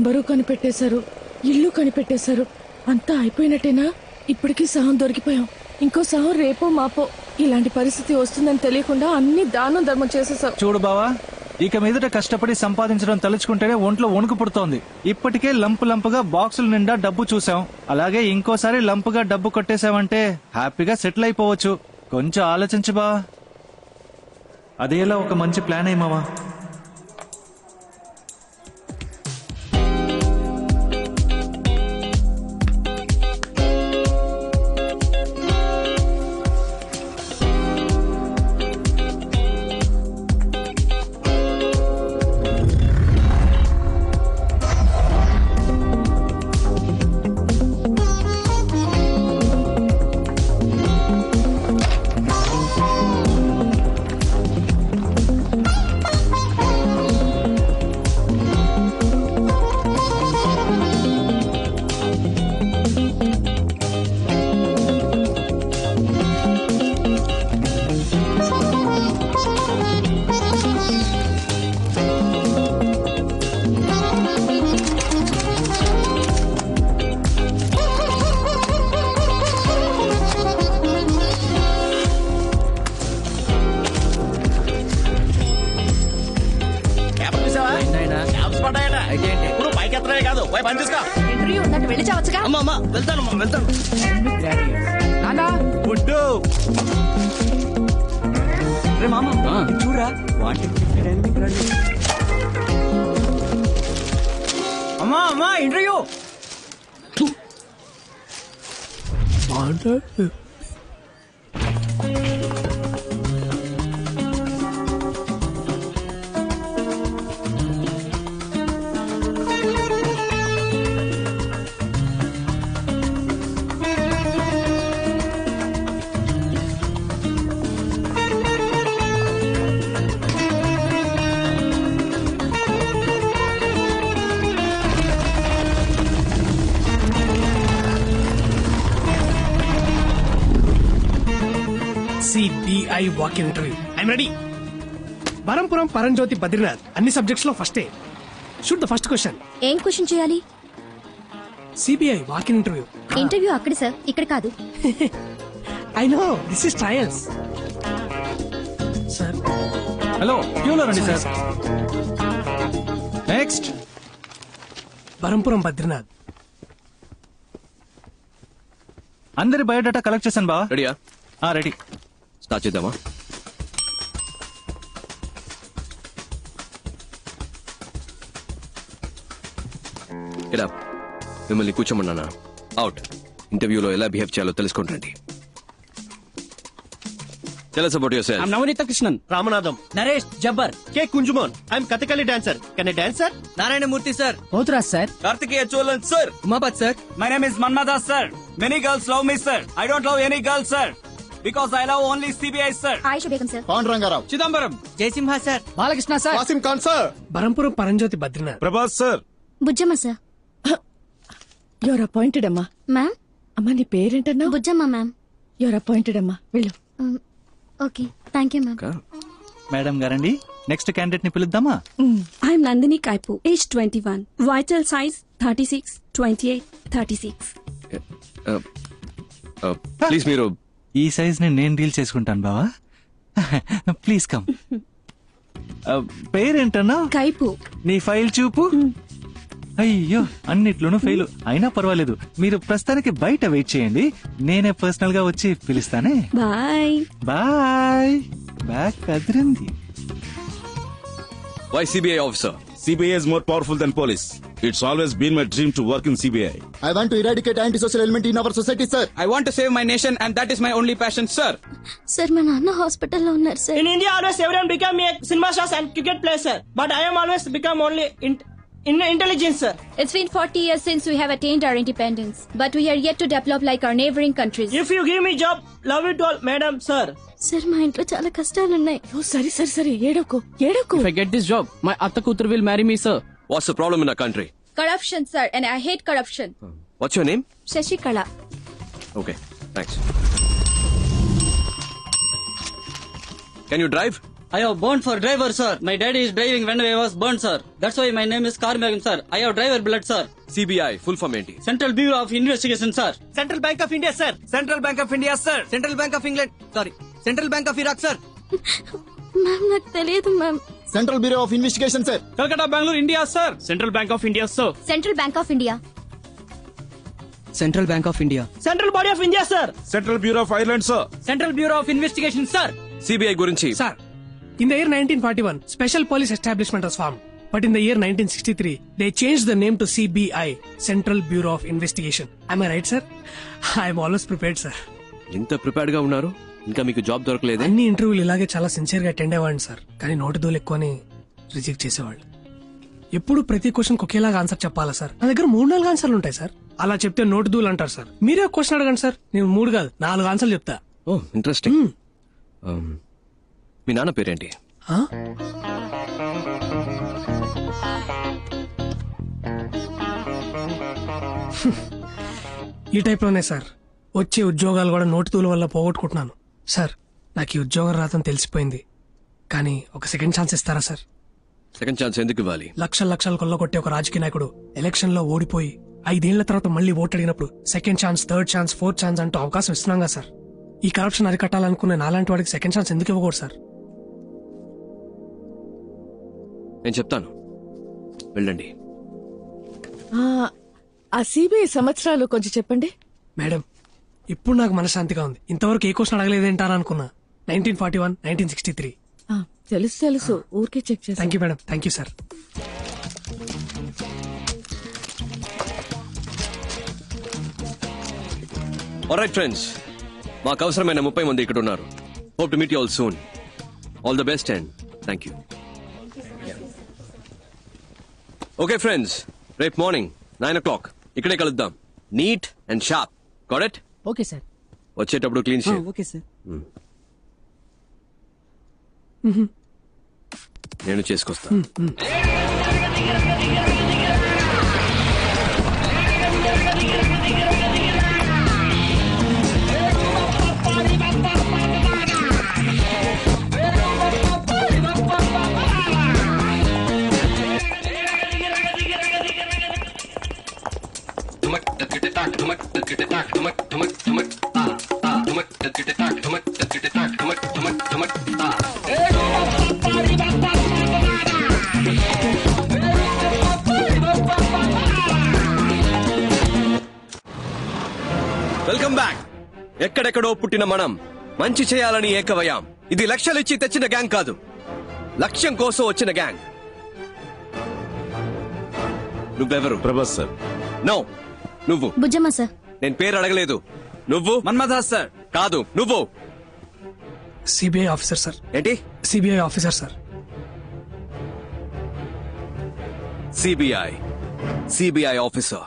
Number కనిపెట్టేశారు, ఇల్లు కనిపెట్టేశారు. అంతా అయిపోయినట్టేనా? ఇప్పటికీ సహం దొరికిపోయాం. ఇంకో సహం రేపో మాపో. ఇలాంటి పరిస్థితి వస్తుందని తెలియకుండా అన్ని దానం ధర్మం చేసేసావు. చూడు బావా, ఇక మీదట కష్టపడి సంపాదించడం తలుచుకుంటేనే ఒంట్లో వణుకు పుడుతోంది. ఇప్పటికే లంపుగా బాక్సుల నిండా డబ్బు చూసాం. అలాగే ఇంకోసారి లంపుగా డబ్బు కొట్టేశావంటే హ్యాపీగా సెటిల్ అయిపోవచ్చు. కొంచెం ఆలోచించు బా. అదేలా ఒక మంచి ప్లాన్ అయ్యమావా. ఇంటర్వ్యూ ఉన్నట్టు వెళ్ళి చావచ్చుగా. వెళ్తాను. చూడరా అమ్మా interview. CBI walk-in interview. I'm ready. Barampuram పరంజ్యోతి బద్రీనాథ్ అన్ని సబ్జెక్ట్స్ లో ఫస్టే. Shoot the first question. ఏం క్వశ్చన్ చేయాలి? CBI walk-in interview. ఇంటర్వ్యూ అక్కడ సార్, ఇక్కడ కాదు. I know, this is trials. Sir. Hello, క్యూలో రండి సార్. నెక్స్ట్. బరంపురం బద్రీనాథ్. అందరి బయోడేటా కలెక్ట్ చేశాను బా. రెడీయా? రెడీ. స్టార్ట్ చేద్దామా? ఇలా మిమ్మల్ని కూర్చోమన్నానా? అవుట్. ఇంటర్వ్యూలో ఎలా బిహేవ్ చేయాలో తెలుసుకుంటండి. Tell us about yourself. I'm Navanita Krishnan. Ramanadam. Naresh Jabbar. K. Kunjumon. I'm Kathakali dancer. Can I dance, sir? Narayana Murthy sir. Potraj sir. Kartikeya Cholan sir. Umapat sir. My name is Manmada sir. Many girls love me sir. I don't love any girl sir. Because I love only CBI sir. Aisha Begum sir. Pandurangarao. Chidambaram. Jaisimha sir. Balakrishna sir. Wasim Khan sir. Barampuram Paramjyothi Badrinath. Prabhas sir. Bujjamma sir. Your appointed అమ్మా. Ma'am. అమ్మా నీ పేరేంటన్నా? Bujjamma ma'am. Your appointed అమ్మా, వెళ్ళు. Okay, thank you ma'am. Madam గారండి, next candidate ని పిలుద్దామా? I'm Nandini Kaipu, age 21, vital size 36, 28, 36. Please మీరు ఈ సైజ్ ని నేను డీల్ చేసుకుంటాను బావా. Please come. పేరేంటన్నా? Kaipu. నీ ఫైల్ చూపు. అయ్యో, అన్నిట్లోనూ ఫెయిల్. అయినా పర్వాలేదు, మీరు ప్రస్తుతానికి బయట వెయిట్ చేయండి, నేనే పర్సనల్ గా వచ్చి పిలుస్తానే. Bye. బాయ్. బ్యాక్ కదిరింది. Why CBI officer? CBI is more powerful than police. It's always been my dream to work in CBI. I want to eradicate antisocial element in our society, sir. I want to save my nation and that is my only passion sir. Sir మా నాన్న హాస్పిటల్లో ఉన్నారు sir. In India, always everyone become a cinema stars and cricket player, sir. But I am always become only intelligence, sir. It's been 40 years since we have attained our independence, but we are yet to develop like our neighboring countries. If you give me job, love it all, madam, sir. Sir మా ఇంట్లో చాలా కష్టాలున్నాయి. సరే ఏడోకు. If I get this job, my atta kutur will marry me, sir. What's the problem in our country? Corruption, sir, and I hate corruption. What's your name? Shashikala. Okay, thanks. Can you drive? I have burned for driver, sir. My daddy is driving when I was burned, sir. That's why my name is Karmagam, sir. I have driver blood, sir. CBI full form ఏంటి? Central Bureau of Investigation, sir. Central Bank of India, sir. Central Bank of India, sir. Central Bank of England. Sorry. Central Bank of Iraq, sir. Ma'am నాకు తెలియదు ma'am. Central bureau of investigation sir. Calcutta, Bangalore, India, sir. Central Bank of India, sir. Central Bank of India. Central Bank of India. Central Body of India, sir. Central Bureau of Ireland, sir. Central Bureau of Investigation, sir. CBI గురించి Sir, in the year 1941, Special Police Establishment was formed. But in the year 1963, they changed the name to CBI, Central Bureau of Investigation. Am I right, sir? I am always prepared, sir. ఎంత prepared గా ఉన్నారు? ఇంకా మీకు job దొరకలేదే? అన్ని ఇంటర్వ్యూలు ఇలాగే చాలా sincere గా అటెండ్ అయ్యేవాడిని సార్. కానీ నోటి దూలు ఎక్కువని రిజెక్ట్ చేసేవాళ్ళు. ఎప్పుడు ప్రతి క్వశ్చన్ ఒకేలాగా ఆన్సర్ చెప్పాలా సార్? నా దగ్గర 3-4 ఆన్సర్లు ఉంటాయి సార్. అలా చెప్తే నోటి దూలు అంటారు సార్. మీరే ఒక క్వశ్చన్ అడగండి సార్, నేను 3 కాదు 4 ఆన్సర్లు చెప్తా. ఓ ఇంట్రెస్టింగ్. మీ నాన్న పేరేంటి? ఆ? ఈ టైప్ లోనే సార్ వచ్చే ఉద్యోగాలు కూడా నోటి తూల వల్ల పోగొట్టుకుంటున్నాను సార్. నాకు ఈ ఉద్యోగం రాదని తెలిసిపోయింది, కానీ ఒక సెకండ్ ఛాన్స్ ఇస్తారా సార్? సెకండ్ ఛాన్స్ ఎందుకు ఇవ్వాలి? లక్షలు కొల్లగొట్టే ఒక రాజకీయ నాయకుడు ఎలక్షన్ లో ఓడిపోయి 5 ఏళ్ల తర్వాత మళ్ళీ ఓటు అడిగినప్పుడు second chance, third chance, fourth chance అంటూ అవకాశం ఇస్తున్నాం కదా సార్. ఈ కరప్షన్ అరికట్టాలనుకునే నాలాంటి వాడికి సెకండ్ ఛాన్స్ ఎందుకు ఇవ్వకూడదు సార్? నేను చెప్తాను, వెళ్ళండి. ఆ సిబిఐ సంవత్సరాలు కొంచెం చెప్పండి. మేడం, ఇప్పుడు నాకు మనశ్శాంతిగా ఉంది. ఇంతవరకు ఏ క్వశ్చన్ అడగలేదేంటారా అనుకున్నా. 1941, 1963. తెలుసు ఊరికే చెక్ చేస్తాను. Thank you madam, thank you sir. Alright friends, మాకు అవసరమైన 30 మంది ఇక్కడ ఉన్నారు. Hope to meet you all soon. All the best and thank you. Okay friends, రేపు మార్నింగ్ 9 o'clock ఇక్కడే కలుద్దాం. Neat and sharp. Got it? Okay sir. వచ్చేటప్పుడు clean shave. Okay sir. నేను చేసుకొస్తా. Welcome back. ఎక్కడెక్కడో పుట్టిన మనం మంచి చేయాలని ఏకవయాం. ఇది లక్షలిచ్చి తెచ్చిన గ్యాంగ్ కాదు, లక్ష్యం కోసం వచ్చిన గ్యాంగ్. నువ్వెవరు? ప్రభాస్ సార్. నో, నువ్వు. బుజ్జమ్మ సార్. నేను పేరు అడగలేదు. నువ్వు? మన్మథాస్ సార్. కాదు, నువ్వు. CBI officer sir. ఏంటి? CBI officer sir. CBI officer.